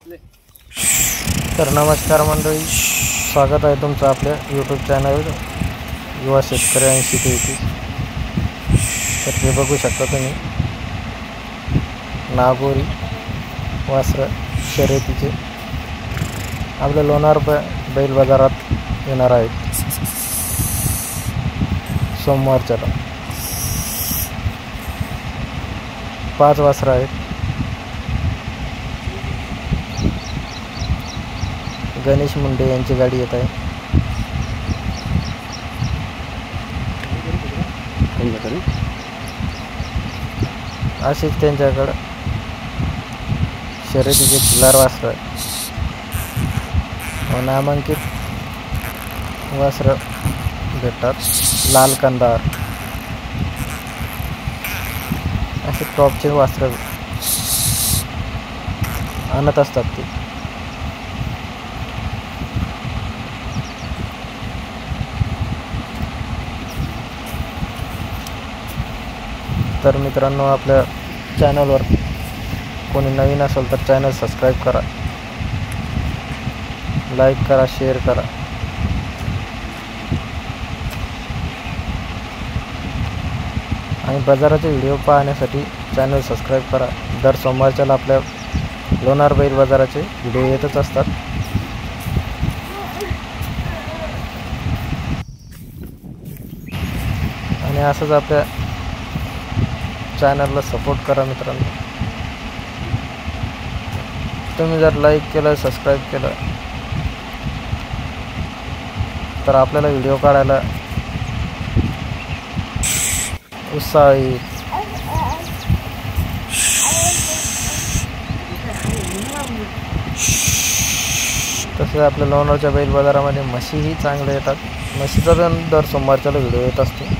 तर नमस्कार मंडळी, स्वागत आहे तुमचं आपल्या यूट्यूब चॅनल युवा शेतकरी 80 ते 31. तर हे बघू शकता तुम्ही नागोरी वासरं शर्यतीचे आपल्या लोणार बैल बाजारात येणार आहेत सोमवारच्याला. 5 वासरं आहेत. गणेश मुंडे यांची गाडी येत आहे. असेच त्यांच्याकडं शर्यतीचे खिलार वासरं आहे. नामांकित वासरं भेटतात. लाल कंदार असे टॉपचे वासरं आणत असतात ते. तर मित्रांनो, आपल्या चॅनलवर कोणी नवीन असेल तर चॅनल सबस्क्राईब करा, लाईक करा, शेअर करा. आणि बाजाराचे व्हिडिओ पाहण्यासाठी चॅनल सबस्क्राईब करा. दर सोमवारच्याला आपल्या लोणार बैल बाजाराचे व्हिडिओ येतच असतात. आणि असंच आपल्या चॅनलला सपोर्ट करा मित्रांनो. तुम्ही जर लाईक केलं, सबस्क्राईब केलं तर आपल्याला व्हिडिओ काढायला उत्साह येईल. तसेच आपल्या लोणारच्या बैल बाजारामध्ये म्हशीही चांगल्या येतात. म्हशीचा पण दर सोमवारच्याला व्हिडिओ येत असतो.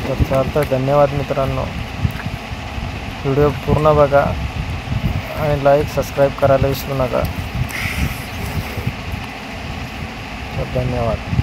तर चालतं. धन्यवाद मित्रांनो. व्हिडिओ पूर्ण बघा आणि लाईक सबस्क्राईब करायला विसरू नका. तर धन्यवाद.